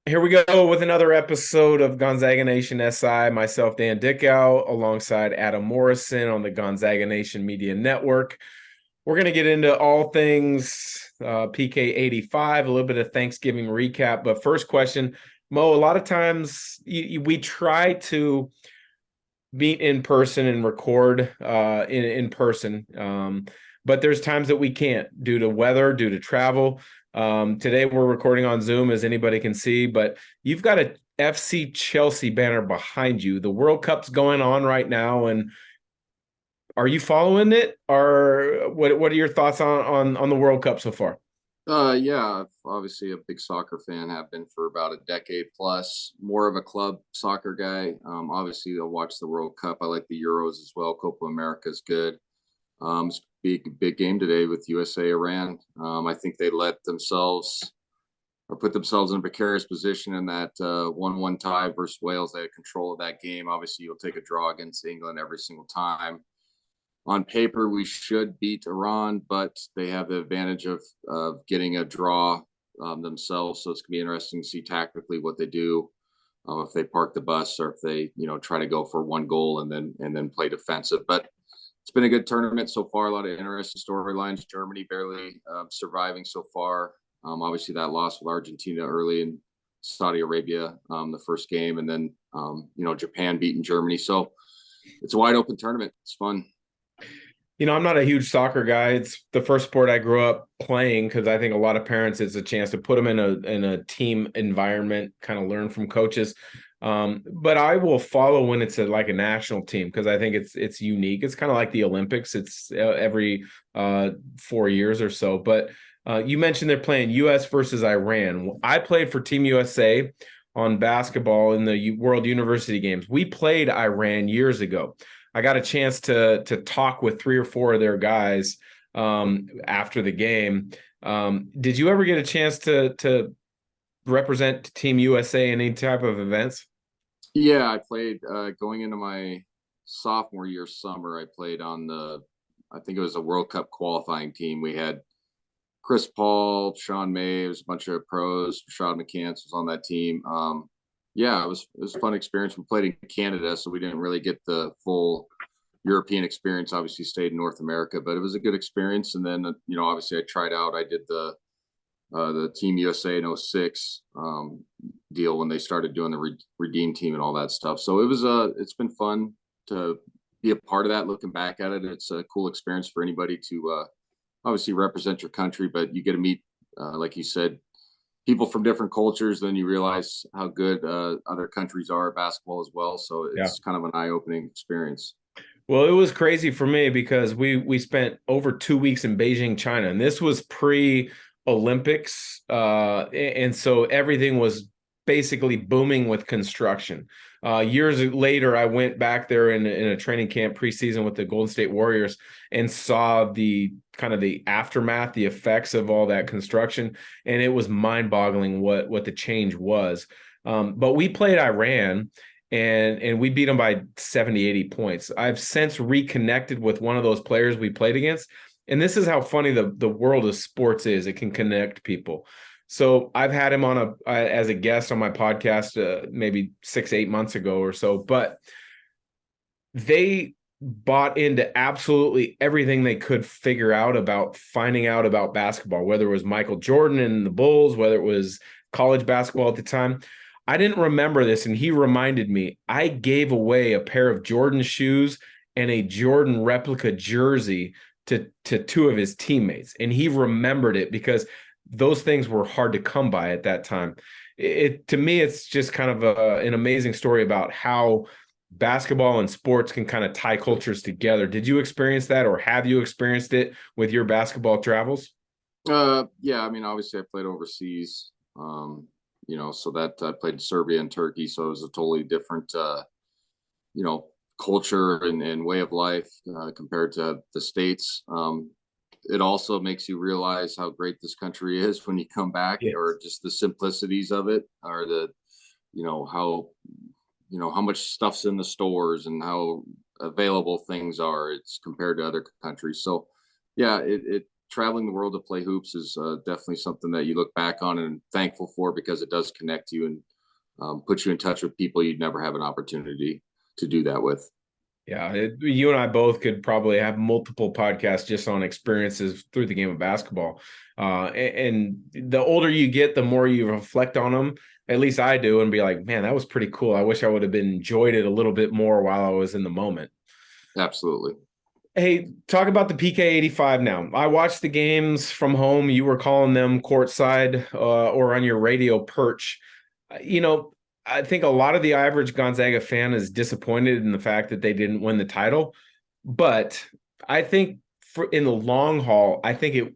Here we go with another episode of Gonzaga Nation SI. Myself, Dan Dickau, alongside Adam Morrison on the Gonzaga Nation Media Network. We're going to get into all things PK 85, a little bit of Thanksgiving recap. But first question, Mo, a lot of times we try to meet in person and record in person. But there's times that we can't due to weather, due to travel. Today we're recording on Zoom, as anybody can see, but you've got a FC Chelsea banner behind you. The World Cup's going on right now, and are you following it? Or what are your thoughts on the World Cup so far? Yeah, obviously a big soccer fan, have been for about a decade plus. More of a club soccer guy. Obviously, I'll watch the World Cup. I like the Euros as well. Copa America is good. It's a big game today with USA Iran. I think they let themselves or put themselves in a precarious position in that 1-1 tie versus Wales. They had control of that game. Obviously, you'll take a draw against England every single time. On paper, we should beat Iran, but they have the advantage of getting a draw themselves. So it's gonna be interesting to see tactically what they do, if they park the bus or if they try to go for one goal and then play defensive. But it's been a good tournament so far. A lot of interesting storylines. Germany barely surviving so far. Obviously, that loss with Argentina early in Saudi Arabia, the first game, and then Japan beating Germany. So it's a wide open tournament. It's fun. I'm not a huge soccer guy. It's the first sport I grew up playing because I think a lot of parents, it's a chance to put them in a team environment, kind of learn from coaches. But I will follow when it's like a national team because I think it's unique. It's kind of like the Olympics. It's every 4 years or so. But you mentioned they're playing U.S. versus Iran. I played for Team USA on basketball in the World University Games. We played Iran years ago. I got a chance to talk with three or four of their guys after the game. Did you ever get a chance to represent Team USA in any type of events? Yeah, I played going into my sophomore year summer. I played on I think it was a World Cup qualifying team. We had Chris Paul, Sean May, it was a bunch of pros. Rashad McCants was on that team. Yeah, it was a fun experience. We played in Canada, so we didn't really get the full European experience. Obviously, stayed in North America, but it was a good experience. And then obviously, I tried out. I did the Team USA in '06 deal when they started doing the Redeem team and all that stuff. So it's been fun to be a part of that. Looking back at it, it's a cool experience for anybody to obviously represent your country, but you get to meet, like you said, people from different cultures. Then you realize how good other countries are at basketball as well. So Yeah. it's kind of an eye-opening experience. Well, it was crazy for me because we spent over 2 weeks in Beijing, China, and this was pre-Olympics, and so everything was basically booming with construction. Years later, I went back there in a training camp preseason with the Golden State Warriors and saw the kind of the aftermath, the effects of all that construction, and it was mind-boggling what the change was. But we played Iran and we beat them by 70, 80 points. I've since reconnected with one of those players we played against. And this is how funny the world of sports is. It can connect people. So I've had him on as a guest on my podcast maybe 6, 8 months ago or so, but they bought into absolutely everything they could figure out about finding out about basketball, whether it was Michael Jordan and the Bulls, whether it was college basketball at the time. I didn't remember this, and he reminded me. I gave away a pair of Jordan shoes and a Jordan replica jersey to two of his teammates, and he remembered it because those things were hard to come by at that time. It to me, it's just kind of an amazing story about how basketball and sports can kind of tie cultures together. Did you experience that, or have you experienced it with your basketball travels? Yeah, I mean, obviously, I played overseas. So that I played in Serbia and Turkey, so it was a totally different, you know, culture and way of life compared to the states. It also makes you realize how great this country is when you come back, Yes. or just the simplicities of it, or how how much stuff's in the stores and how available things are. It's compared to other countries. So yeah, it traveling the world to play hoops is definitely something that you look back on and thankful for, because it does connect you and put you in touch with people you'd never have an opportunity to do that with. Yeah, you and I both could probably have multiple podcasts just on experiences through the game of basketball. And the older you get, the more you reflect on them. At least I do, and be like, man, that was pretty cool. I wish I would have been enjoyed it a little bit more while I was in the moment. Absolutely. Hey, talk about the PK 85 now. I watched the games from home. You were calling them courtside or on your radio perch. You know, I think a lot of the average Gonzaga fan is disappointed in the fact that they didn't win the title. But I think for in the long haul, I think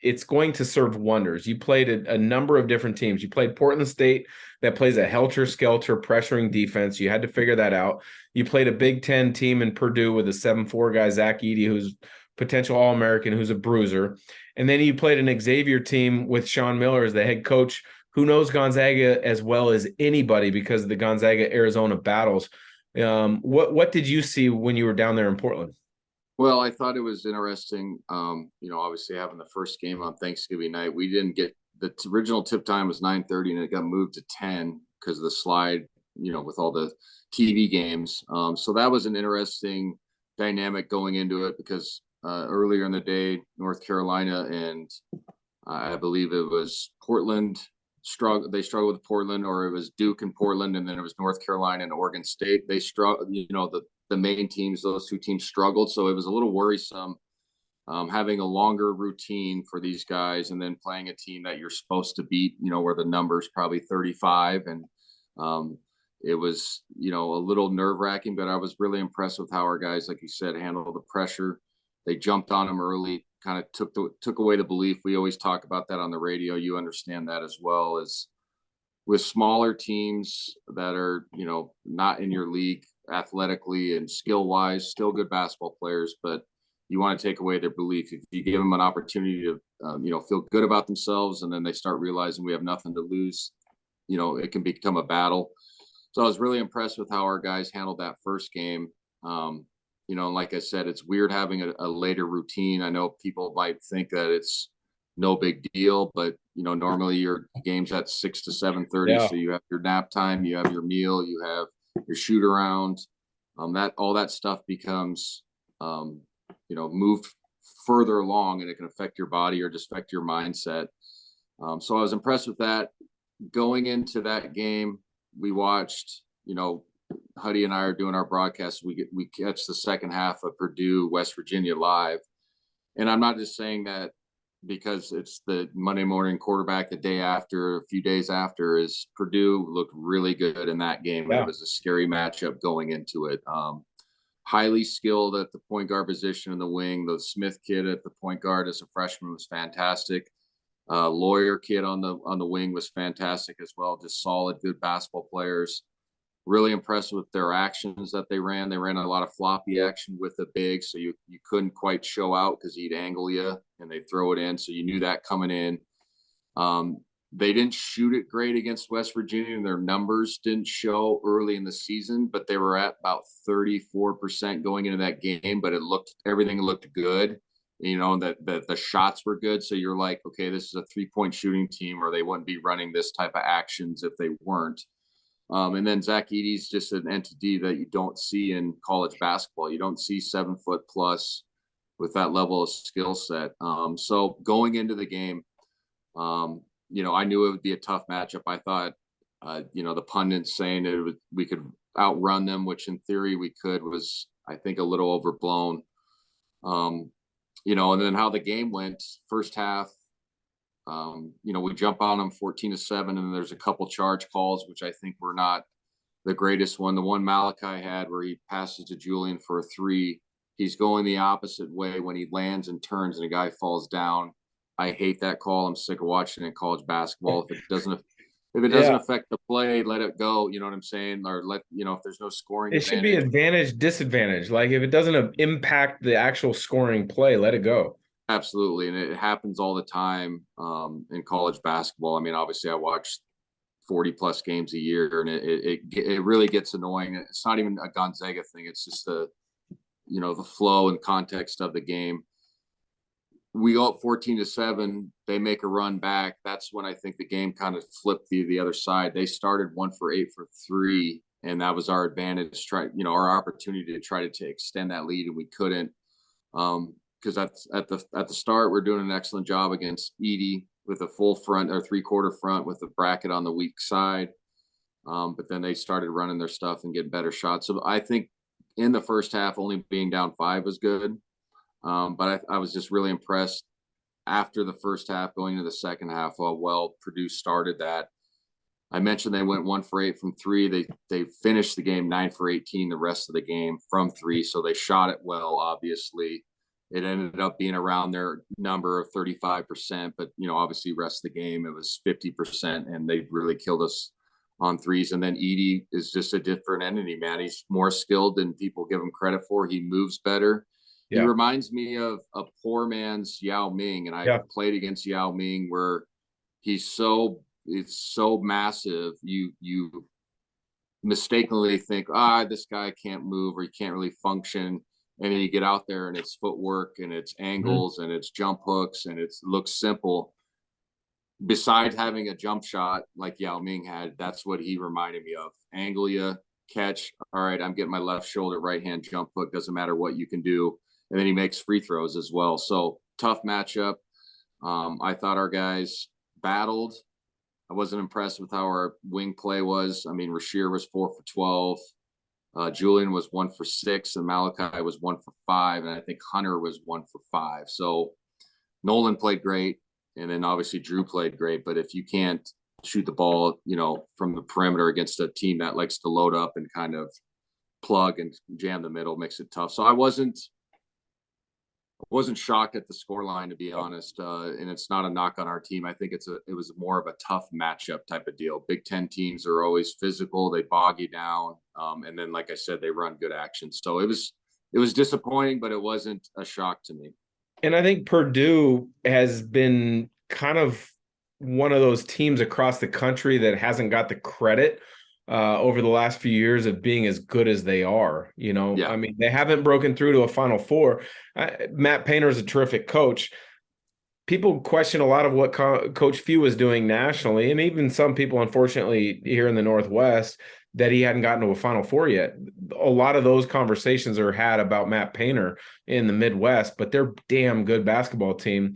it's going to serve wonders. You played a number of different teams. You played Portland State that plays a helter-skelter pressuring defense. You had to figure that out. You played a Big Ten team in Purdue with a 7'4" guy, Zach Edey, who's potential All-American, who's a bruiser. And then you played an Xavier team with Sean Miller as the head coach, who knows Gonzaga as well as anybody because of the Gonzaga-Arizona battles. What did you see when you were down there in Portland? Well, I thought it was interesting. Obviously having the first game on Thanksgiving night, we didn't get the original tip time was 9:30 and it got moved to 10 because of the slide, with all the TV games. So that was an interesting dynamic going into it because earlier in the day, North Carolina and I believe it was Portland they struggled with Portland, or it was Duke and Portland, and then it was North Carolina and Oregon State. They struggled, the main teams, those two teams struggled. So it was a little worrisome having a longer routine for these guys and then playing a team that you're supposed to beat, where the number's probably 35. And it was, a little nerve wracking, but I was really impressed with how our guys, like you said, handled the pressure. They jumped on them early, kind of took away the belief. We always talk about that on the radio. You understand that as well, as with smaller teams that are, not in your league athletically and skill wise, still good basketball players, but you want to take away their belief. If you give them an opportunity to, feel good about themselves, and then they start realizing we have nothing to lose, it can become a battle. So I was really impressed with how our guys handled that first game. Like I said, it's weird having a later routine. I know people might think that it's no big deal, but normally your game's at 6 to 7:30, Yeah. so you have your nap time, you have your meal, you have your shoot around. That all that stuff becomes moved further along, and it can affect your body or just affect your mindset. So I was impressed with that. Going into that game, we watched, Huddy and I are doing our broadcast. We catch the second half of Purdue, West Virginia live. And I'm not just saying that because it's the Monday morning quarterback the day after, a few days after. Is Purdue looked really good in that game. Yeah. And it was a scary matchup going into it. Highly skilled at the point guard position in the wing. The Smith kid at the point guard as a freshman was fantastic. Lawyer kid on the wing was fantastic as well. Just solid, good basketball players. Really impressed with their actions that they ran. They ran a lot of floppy action with the big, so you couldn't quite show out because he'd angle you and they throw it in. So you knew that coming in. They didn't shoot it great against West Virginia, and their numbers didn't show early in the season, but they were at about 34% going into that game. But everything looked good. That the shots were good. So you're like, okay, this is a 3-point shooting team, or they wouldn't be running this type of actions if they weren't. And then Zach Edey's just an entity that you don't see in college basketball. You don't see 7 foot plus with that level of skill set. So going into the game, I knew it would be a tough matchup. I thought, the pundits saying we could outrun them, which in theory we could, was, I think, a little overblown. And then how the game went, first half, we jump on them 14-7, and there's a couple charge calls, which I think were not the greatest one. The one Malachi had where he passes to Julian for a 3, he's going the opposite way when he lands and turns and a guy falls down. I hate that call. I'm sick of watching it in college basketball. If it doesn't affect the play, let it go. You know what I'm saying? Or if there's no scoring, It should be advantage, disadvantage. Like if it doesn't impact the actual scoring play, let it go. Absolutely. And it happens all the time in college basketball. I mean, obviously I watch 40 plus games a year, and it really gets annoying. It's not even a Gonzaga thing. It's just the flow and context of the game. we go up 14-7. They make a run back. That's when I think the game kind of flipped the other side. They started 1 for 8 for 3, and that was our advantage. Our opportunity to try to extend that lead, and we couldn't. Because at the start, we're doing an excellent job against Edie with a full front or 3/4 front with a bracket on the weak side. But then they started running their stuff and getting better shots. So I think in the first half, only being down 5 was good. But I was just really impressed after the first half, going into the second half, how well Purdue started that. I mentioned they went 1 for 8 from 3. They finished the game 9 for 18 the rest of the game from 3. So they shot it well, obviously. It ended up being around their number of 35%, but obviously rest of the game it was 50%, and they really killed us on threes. And then Edie is just a different entity, man. He's more skilled than people give him credit for. He moves better. He Yeah. reminds me of a poor man's Yao Ming, and I Yeah. played against Yao Ming where it's so massive. You mistakenly think, this guy can't move or he can't really function. And then you get out there and it's footwork and it's angles and it's jump hooks and it looks simple. Besides having a jump shot like Yao Ming had, that's what he reminded me of. Angle you, catch. All right, I'm getting my left shoulder, right hand jump hook. Doesn't matter what you can do. And then he makes free throws as well. So tough matchup. I thought our guys battled. I wasn't impressed with how our wing play was. I mean, Rasheer was 4 for 12. Julian was 1 for 6, and Malachi was 1 for 5, and I think Hunter was 1 for 5. So Nolan played great, and then obviously Drew played great. But if you can't shoot the ball, from the perimeter against a team that likes to load up and kind of plug and jam the middle, makes it tough. So I wasn't shocked at the scoreline, to be honest. And it's not a knock on our team. I think it was more of a tough matchup type of deal. Big Ten teams are always physical. They bog you down. And then, like I said, they run good action. So it was disappointing, but it wasn't a shock to me. And I think Purdue has been kind of one of those teams across the country that hasn't got the credit over the last few years of being as good as they are. Yeah. I mean, they haven't broken through to a Final Four. Matt Painter is a terrific coach. People question a lot of what Coach Few is doing nationally, and even some people, unfortunately, here in the Northwest, that he hadn't gotten to a Final Four yet. A lot of those conversations are had about Matt Painter in the Midwest, but they're a damn good basketball team.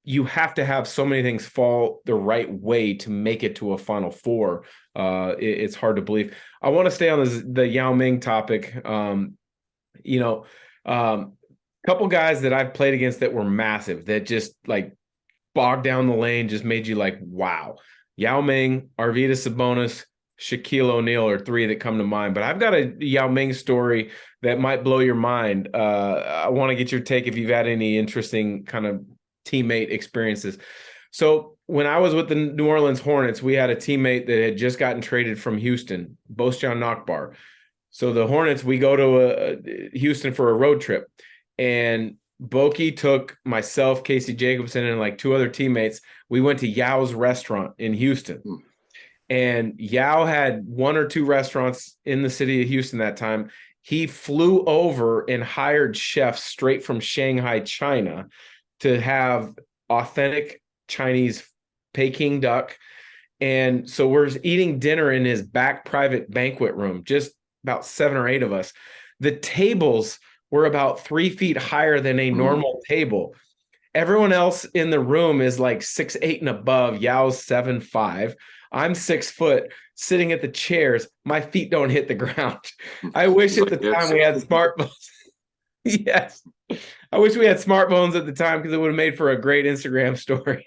You have to have so many things fall the right way to make it to a Final Four. It's hard to believe. I want to stay on the Yao Ming topic. Couple guys that I've played against that were massive, that just like bogged down the lane, just made you like, wow. Yao Ming, Arvydas Sabonis, Shaquille O'Neal are 3 that come to mind. But I've got a Yao Ming story that might blow your mind. I want to get your take if you've had any interesting kind of teammate experiences. So when I was with the New Orleans Hornets, we had a teammate that had just gotten traded from Houston, Bojan Nakbar. So the Hornets, we go to Houston for a road trip, and Boki took myself, Casey Jacobson, and like 2 other teammates. We went to Yao's restaurant in Houston. And Yao had 1 or 2 restaurants in the city of Houston that time. He flew over and hired chefs straight from Shanghai, China, to have authentic Chinese Peking duck. And so we're eating dinner in his back private banquet room, just about 7 or 8 of us. The tables were about 3 feet higher than a normal table. Everyone else in the room is like 6'8" and above. Yao's 7'5". I'm 6 foot, sitting at the chairs. My feet don't hit the ground. I wish at the time we had smartphones. Yes. I wish we had smartphones at the time, because it would have made for a great Instagram story.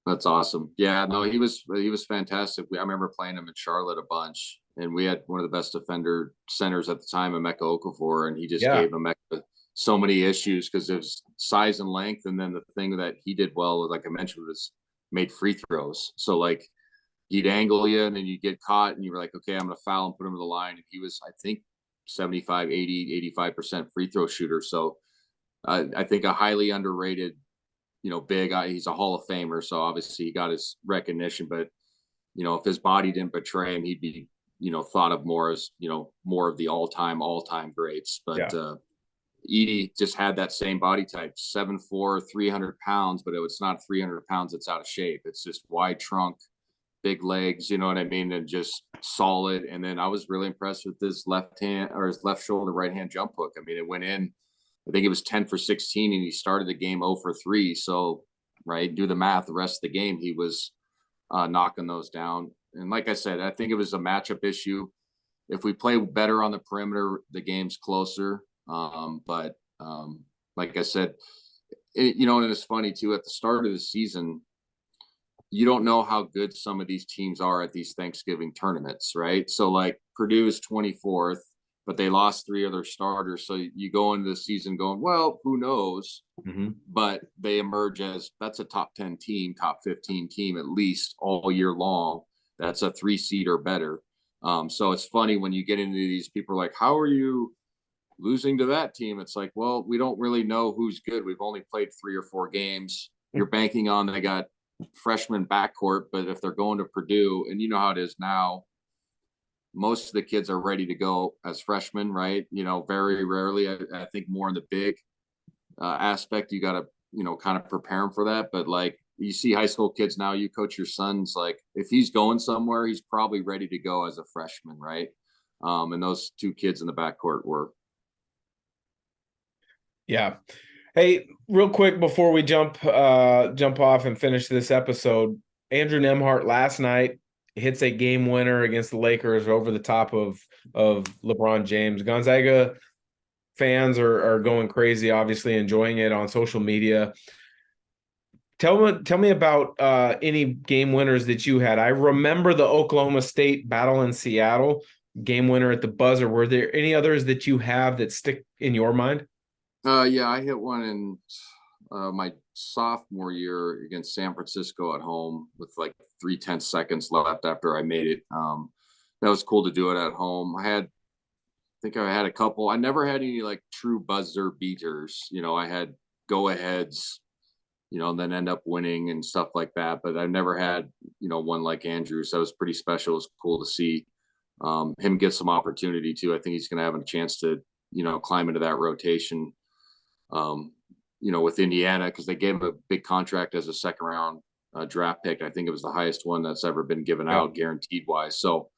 That's awesome. Yeah, no, he was fantastic. I remember playing him in Charlotte a bunch, and we had one of the best defender centers at the time, Emeka Okafor, and he just gave Emeka so many issues because of his size and length. And then the thing that he did well, like I mentioned, was made free throws. So like he'd angle you and then you get caught and you were like, okay, I'm going to foul and put him in the line. And he was, I think, 75, 80, 85% free throw shooter. So I think a highly underrated, big guy. He's a Hall of Famer. So obviously he got his recognition, but if his body didn't betray him, he'd be, thought of more as, more of the all-time greats. But Edie just had that same body type, 7'4", 300 pounds, but it's not 300 pounds that's out of shape. It's just wide trunk, big legs, you know what I mean, and just solid. And then I was really impressed with his left hand, or his left shoulder, right hand jump hook. I mean, it went in. I think it was 10 for 16, and he started the game 0 for 3. So, right, do the math. The rest of the game, he was knocking those down. And like I said, I think it was a matchup issue. If we play better on the perimeter, the game's closer. But like I said, you know, and it's funny too. At the start of the season, you don't know how good some of these teams are at these Thanksgiving tournaments, right? So like Purdue is 24th, but they lost 3 of their starters. So you go into the season going, well, who knows? Mm-hmm. But they emerge as that's a top 10 team, top 15 team at least all year long. That's a 3 seed or better. So it's funny when you get into these, people are like, how are you losing to that team? It's like, well, we don't really know who's good. We've only played 3 or 4 games. You're banking on they got freshman backcourt, but if they're going to Purdue, and you know how it is now, most of the kids are ready to go as freshmen, right? You know, very rarely. I think more in the big aspect, you got to, you know, kind of prepare them for that. But like you see high school kids now, you coach your sons, like if he's going somewhere, he's probably ready to go as a freshman, right? And those 2 kids in the backcourt were. Yeah. Hey, real quick before we jump off and finish this episode, Andrew Nemhart last night hits a game winner against the Lakers over the top of LeBron James. Gonzaga fans are going crazy, obviously enjoying it on social media. Tell me about any game winners that you had. I remember the Oklahoma State battle in Seattle, game winner at the buzzer. Were there any others that you have that stick in your mind? Yeah, I hit one in my sophomore year against San Francisco at home with like 3/10 seconds left after I made it. That was cool to do it at home. I think I had a couple. I never had any like true buzzer beaters. You know, I had go aheads, you know, and then end up winning and stuff like that. But I've never had, you know, one like Andrew. So that was pretty special. It was cool to see him get some opportunity too. I think he's going to have a chance to, you know, climb into that rotation. You know, with Indiana, because they gave him a big contract as a second round draft pick. I think it was the highest one that's ever been given out, guaranteed wise. So,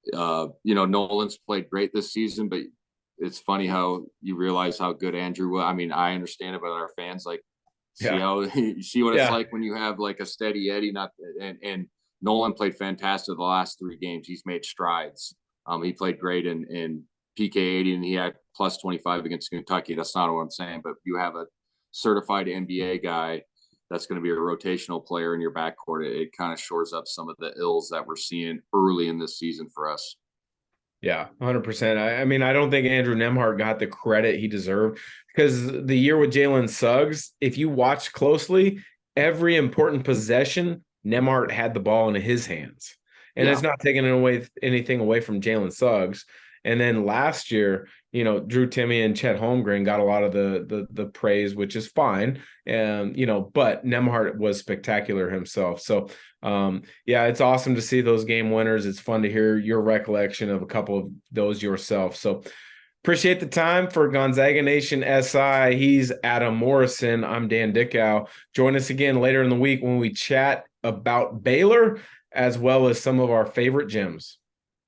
you know, Nolan's played great this season, but it's funny how you realize how good Andrew was. I mean, I understand it, but our fans like see how you see what it's like when you have like a steady Eddie. And Nolan played fantastic the last 3 games. He's made strides. He played great in PK 80, and he had plus 25 against Kentucky. That's not what I'm saying, but you have a certified NBA guy that's going to be a rotational player in your backcourt. It kind of shores up some of the ills that we're seeing early in this season for us. Yeah, 100%. I mean, I don't think Andrew Nemhart got the credit he deserved because the year with Jalen Suggs, if you watch closely, every important possession, Nemhart had the ball in his hands. And it's not taking anything away from Jalen Suggs. And then last year, you know, Drew Timme and Chet Holmgren got a lot of the praise, which is fine. And, you know, but Nemhart was spectacular himself. So, yeah, it's awesome to see those game winners. It's fun to hear your recollection of a couple of those yourself. So appreciate the time for Gonzaga Nation SI. He's Adam Morrison. I'm Dan Dickau. Join us again later in the week when we chat about Baylor as well as some of our favorite gyms.